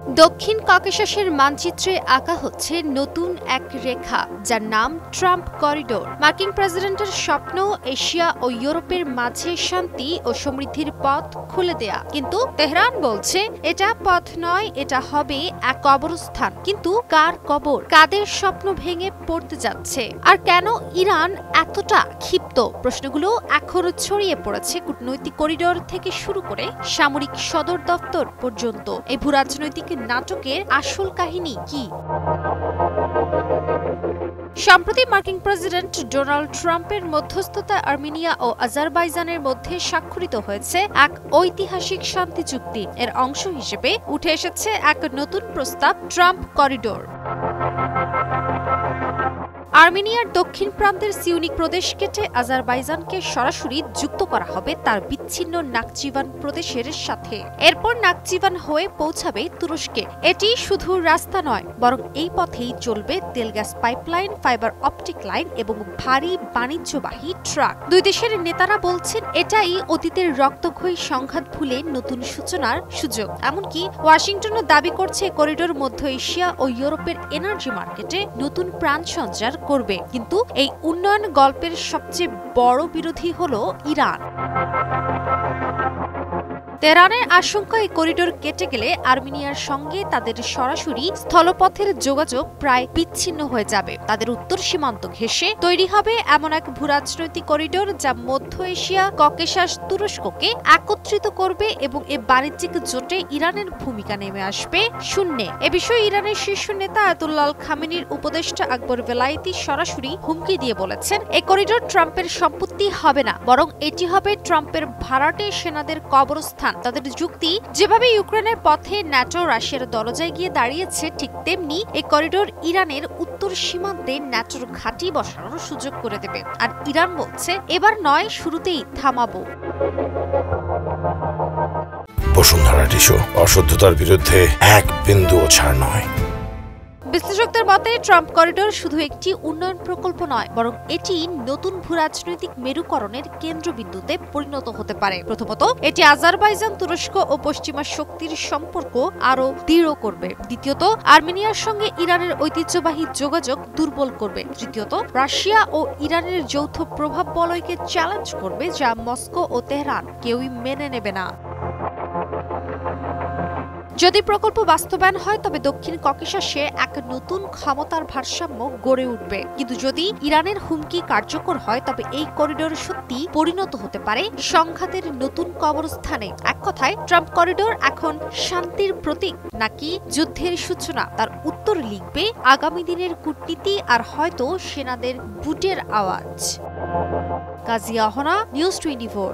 দক্ষিণ ককেশাসের মানচিত্রে আঁকা হচ্ছে নতুন এক রেখা, যার নাম ট্রাম্প করিডোর। মার্কিন প্রেসিডেন্টের স্বপ্ন এশিয়া ও ইউরোপের মাঝে শান্তি ও সমৃদ্ধির পথ খুলে দেয়া। কিন্তু তেহরান বলছে এটা পথ নয়, এটা হবে এক কবরস্থান। কিন্তু কার কবর? কাদের স্বপ্ন ভেঙে পড়তে যাচ্ছে? আর কেন ইরান এতটা ক্ষিপ্ত? প্রশ্নগুলো এখনো ছড়িয়ে পড়েছে কূটনৈতিক করিডোর থেকে শুরু করে সামরিক সদর দপ্তর পর্যন্ত। এই ভূরাজনৈতিক নাটকের আসল কাহিনী কি? সম্প্রতি মার্কিন প্রেসিডেন্ট ডোনাল্ড ট্রাম্পের মধ্যস্থতায় আর্মেনিয়া ও আজারবাইজানের মধ্যে স্বাক্ষরিত হয়েছে এক ঐতিহাসিক শান্তি চুক্তি। এর অংশ হিসেবে উঠে এসেছে এক নতুন প্রস্তাব, ট্রাম্প করিডোর। আর্মেনিয়ার দক্ষিণ প্রান্তের সিউনিক প্রদেশ কেটে আজারবাইজানকে সরাসরি যুক্ত করা হবে তার বিচ্ছিন্ন নাকচিভান প্রদেশের সাথে। এরপর নাকচিভান হয়ে পৌঁছাবে তুরস্কে। এটি শুধু রাস্তা নয়, বরং এই পথেই চলবে তেল gas pipeline, fibre optic line এবং ভারী বাণিজ্যবাহী ট্রাক। দুই দেশের নেতারা বলছেন এটাই অতীতের রক্তক্ষয়ী সংঘাত ভুলে নতুন সূচনার সুযোগ। এমনকি ওয়াশিংটনও দাবি করছে করিডোর মধ্য এশিয়া ও ইউরোপের এনার্জি মার্কেটে নতুন প্রাণ সঞ্চার করবে। কিন্তু এই উন্নয়ন গল্পের সবচেয়ে বড় বিরোধী হলো ইরান। তেহরানের আশঙ্কা এই করিডোর কেটে গেলে আর্মেনিয়ার সঙ্গে তাদের সরাসরি স্থলপথের যোগাযোগ প্রায় বিচ্ছিন্ন হয়ে যাবে। তাদের উত্তর সীমান্ত ঘেঁষে তৈরি হবে এমন এক ভূরাজনৈতিক করিডোর যা মধ্য এশিয়া, ককেশাস, তুরস্ককে একত্রিত করবে এবং এ বাণিজ্যিক জোটে ইরানের ভূমিকা নেমে আসবে শূন্যে। এ বিষয়ে ইরানের শীর্ষ নেতা আয়াতুল্লাহ খামেনির উপদেষ্টা আকবর ভেলায়েতি সরাসরি হুমকি দিয়ে বলেছেন, এই করিডোর ট্রাম্পের সম্পত্তি হবে না, বরং এটি হবে ট্রাম্পের ভাড়াটে সেনাদের কবরস্থান। তাদের যুক্তি, যেভাবে ইউক্রেনের পথে ন্যাটো রাশিয়ার দরজায় গিয়ে দাঁড়িয়েছে, ঠিক তেমনি এই করিডোর ইরানের উত্তর সীমান্তে ন্যাটোর ঘাঁটি বসানোর সুযোগ করে দেবে। আর ইরান বলছে এবার নয়, শুরুতেই থামাবো। বসুন্ধরা টিস্যু, অশুদ্ধতার বিরুদ্ধে এক বিন্দুও ছাড় নয়। বিশ্লেষকদের মতে ট্রাম্প করিডোর শুধু একটি উন্নয়ন প্রকল্প নয়, বরং এটি নতুন ভূরাজনৈতিক মেরুকরণের কেন্দ্রবিন্দুতে পরিণত হতে পারে। প্রথমত, এটি আজারবাইজান, তুরস্ক ও পশ্চিমা শক্তির সম্পর্ক আরও দৃঢ় করবে। দ্বিতীয়ত, আর্মেনিয়ার সঙ্গে ইরানের ঐতিহ্যবাহী যোগাযোগ দুর্বল করবে। তৃতীয়ত, রাশিয়া ও ইরানের যৌথ প্রভাব বলয়কে চ্যালেঞ্জ করবে, যা মস্কো ও তেহরান কেউই মেনে নেবে না। যদি প্রকল্প বাস্তবায়ন হয়, তবে দক্ষিণ ককেশাসে এক নতুন ক্ষমতার ভারসাম্য গড়ে উঠবে। কিন্তু যদি ইরানের হুমকি কার্যকর হয়, তবে এই করিডোর সত্যি পরিণত হতে পারে সংঘাতের নতুন কবরস্থানে। এক কথায়, ট্রাম্প করিডোর এখন শান্তির প্রতীক নাকি যুদ্ধের সূচনা, তার উত্তর লিখবে আগামী দিনের কূটনীতি আর হয়তো সেনাদের বুটের আওয়াজ। কাজিয়া অহনা, নিউজ 24।